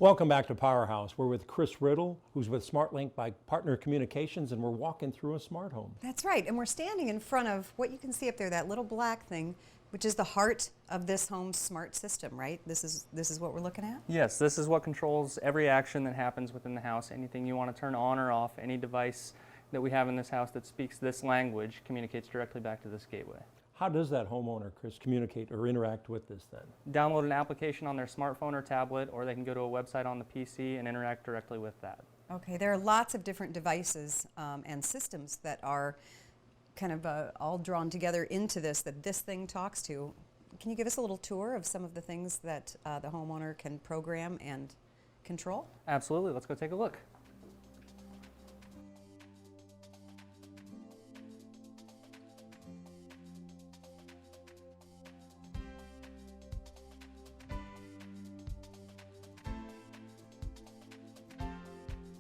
Welcome back to Powerhouse. We're with Chris Riddle, who's with SmartLink by Partner Communications, and we're walking through a smart home. That's right, and we're standing in front of what you can see up there, that little black thing, which is the heart of this home's smart system, right? This is what we're looking at? Yes, this is what controls every action that happens within the house. Anything you want to turn on or off, any device that we have in this house that speaks this language communicates directly back to this gateway. How does that homeowner, Chris, communicate or interact with this then? Download an application on their smartphone or tablet, or they can go to a website on the PC and interact directly with that. Okay, there are lots of different devices and systems that are kind of all drawn together into this, that this thing talks to. Can you give us a little tour of some of the things that the homeowner can program and control? Absolutely, let's go take a look.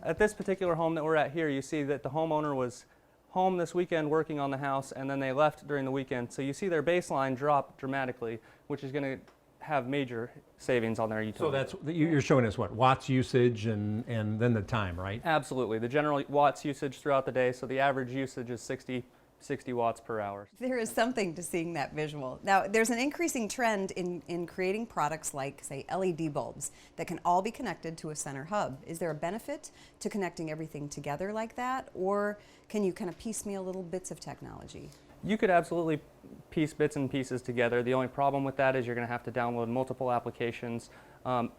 At this particular home that we're at here, you see that the homeowner was home this weekend working on the house, and then they left during the weekend. So you see their baseline drop dramatically, which is going to have major savings on their utility. So that's, you're showing us what, watts usage and then the time, right? Absolutely. The general watts usage throughout the day, so the average usage is 60 watts per hour. There is something to seeing that visual. Now, there's an increasing trend in creating products like, say, LED bulbs that can all be connected to a center hub. Is there a benefit to connecting everything together like that, or can you kind of piecemeal little bits of technology? You could absolutely piece bits and pieces together. The only problem with that is you're going to have to download multiple applications,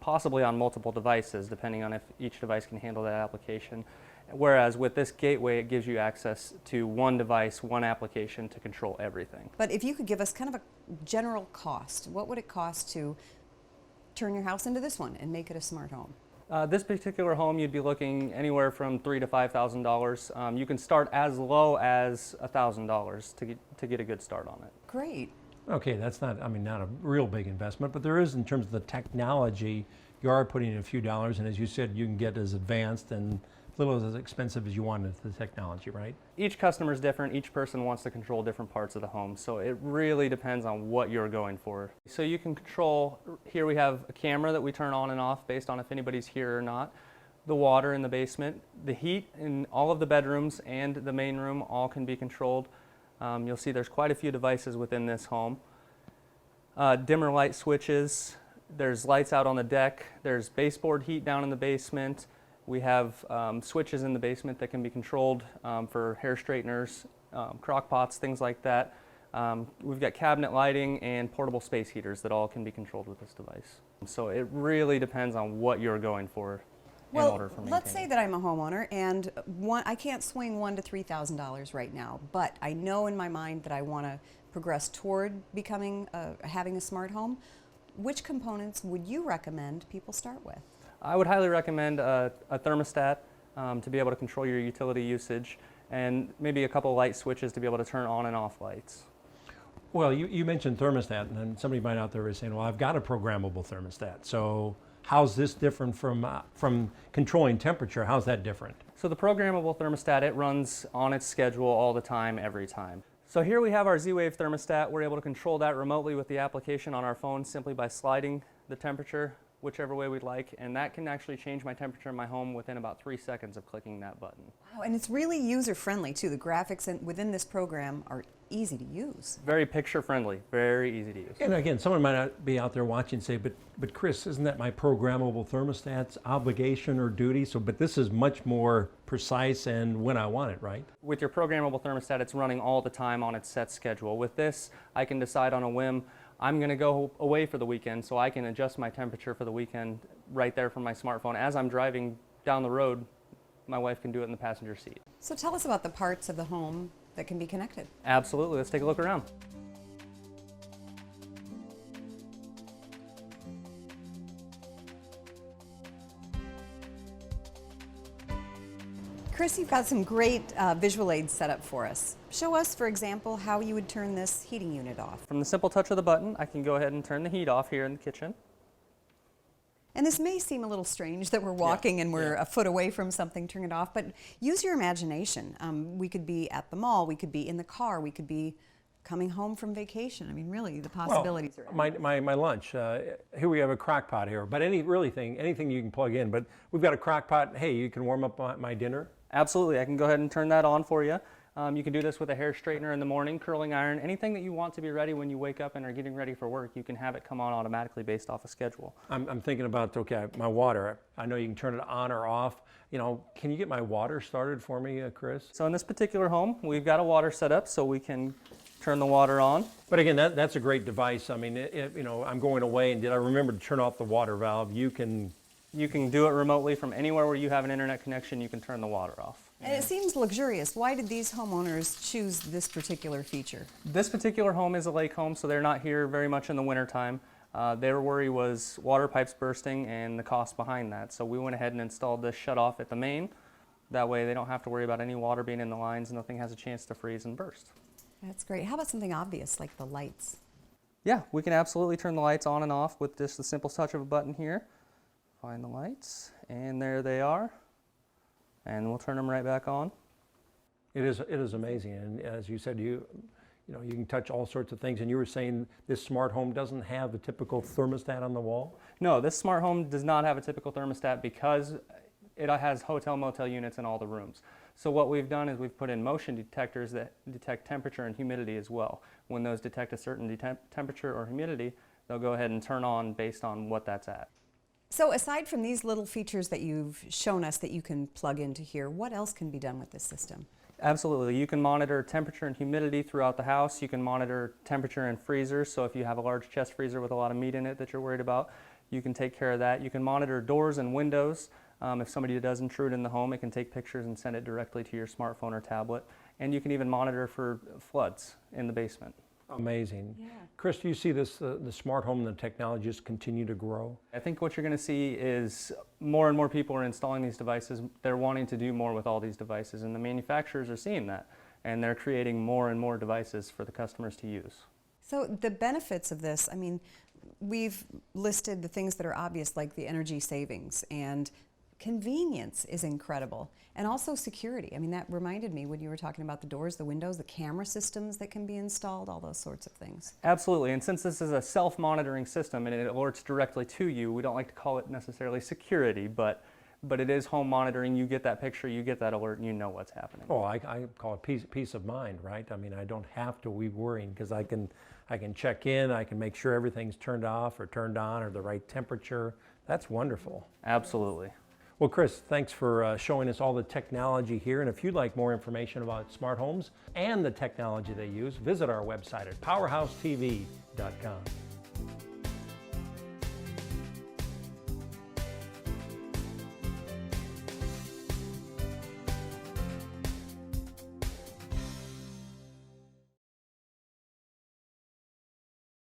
possibly on multiple devices, depending on if each device can handle that application. Whereas with this gateway, it gives you access to one device, one application to control everything. But if you could give us kind of a general cost, what would it cost to turn your house into this one and make it a smart home? This particular home, you'd be looking anywhere from $3,000 to $5,000. You can start as low as $1,000 to get a good start on it. Great. Okay, that's not a real big investment, but there is in terms of the technology. You are putting in a few dollars, and as you said, you can get as advanced and a little as expensive as you want with the technology, right? Each customer is different. Each person wants to control different parts of the home, so it really depends on what you're going for. So you can control, here we have a camera that we turn on and off based on if anybody's here or not. The water in the basement, the heat in all of the bedrooms and the main room all can be controlled. You'll see there's quite a few devices within this home. Dimmer light switches, there's lights out on the deck, there's baseboard heat down in the basement. We have switches in the basement that can be controlled for hair straighteners, crock pots, things like that. We've got cabinet lighting and portable space heaters that all can be controlled with this device. So it really depends on what you're going for in order for maintaining. Let's say that I'm a homeowner and I can't swing $1,000 to $3,000 right now, but I know in my mind that I want to progress toward becoming having a smart home. Which components would you recommend people start with? I would highly recommend a thermostat to be able to control your utility usage, and maybe a couple of light switches to be able to turn on and off lights. Well, you mentioned thermostat, and then somebody might out there is saying, well, I've got a programmable thermostat. So how's this different from controlling temperature? How's that different? So the programmable thermostat, it runs on its schedule all the time, every time. So here we have our Z-Wave thermostat. We're able to control that remotely with the application on our phone simply by sliding the temperature whichever way we'd like, and that can actually change my temperature in my home within about 3 seconds of clicking that button. Wow, and it's really user-friendly too. The graphics within this program are easy to use. Very picture-friendly, very easy to use. And again, someone might not be out there watching and say, but Chris, isn't that my programmable thermostat's obligation or duty? But this is much more precise and when I want it, right? With your programmable thermostat, it's running all the time on its set schedule. With this, I can decide on a whim, I'm going to go away for the weekend, so I can adjust my temperature for the weekend right there from my smartphone. As I'm driving down the road, my wife can do it in the passenger seat. So tell us about the parts of the home that can be connected. Absolutely. Let's take a look around. Chris, you've got some great visual aids set up for us. Show us, for example, how you would turn this heating unit off. From the simple touch of the button, I can go ahead and turn the heat off here in the kitchen. And this may seem a little strange that we're walking and we're a foot away from something, turn it off, but use your imagination. We could be at the mall, we could be in the car, we could be coming home from vacation. I mean, really, the possibilities are endless. My lunch. Here we have a crock pot here, but anything you can plug in. But we've got a crock pot. Hey, you can warm up my dinner. Absolutely, I can go ahead and turn that on for you. You can do this with a hair straightener in the morning, curling iron, anything that you want to be ready when you wake up and are getting ready for work, you can have it come on automatically based off a schedule. I'm thinking about, okay, my water. I know you can turn it on or off. You know, can you get my water started for me, Chris? So in this particular home, we've got a water set up so we can turn the water on. But again, that's a great device. I mean, you know, I'm going away and did I remember to turn off the water valve? You can do it remotely from anywhere where you have an internet connection, you can turn the water off. And it seems luxurious. Why did these homeowners choose this particular feature? This particular home is a lake home, so they're not here very much in the wintertime. Their worry was water pipes bursting and the cost behind that. So we went ahead and installed this shut-off at the main. That way they don't have to worry about any water being in the lines, nothing has a chance to freeze and burst. That's great. How about something obvious like the lights? Yeah, we can absolutely turn the lights on and off with just the simple touch of a button here. Find the lights, and there they are. And we'll turn them right back on. It is amazing, and as you said, you know, you can touch all sorts of things. And you were saying this smart home doesn't have the typical thermostat on the wall. No, this smart home does not have a typical thermostat because it has hotel motel units in all the rooms. So what we've done is we've put in motion detectors that detect temperature and humidity as well. When those detect a certain temperature or humidity, they'll go ahead and turn on based on what that's at. So aside from these little features that you've shown us that you can plug into here, what else can be done with this system? Absolutely. You can monitor temperature and humidity throughout the house. You can monitor temperature in freezers. So if you have a large chest freezer with a lot of meat in it that you're worried about, you can take care of that. You can monitor doors and windows. If somebody does intrude in the home, it can take pictures and send it directly to your smartphone or tablet. And you can even monitor for floods in the basement. Amazing. Yeah. Chris, do you see this, the smart home and the technology just continue to grow? I think what you're going to see is more and more people are installing these devices. They're wanting to do more with all these devices, and the manufacturers are seeing that, and they're creating more and more devices for the customers to use. So the benefits of this, I mean, we've listed the things that are obvious, like the energy savings, and convenience is incredible, and also security. I mean, that reminded me when you were talking about the doors, the windows, the camera systems that can be installed, all those sorts of things. Absolutely, and since this is a self-monitoring system and it alerts directly to you, we don't like to call it necessarily security, but it is home monitoring. You get that picture, you get that alert, and you know what's happening. Oh, I call it peace of mind, right? I mean, I don't have to be worrying because I can check in, I can make sure everything's turned off or turned on or the right temperature. That's wonderful. Absolutely. Well, Chris, thanks for showing us all the technology here. And if you'd like more information about smart homes and the technology they use, visit our website at powerhousetv.com.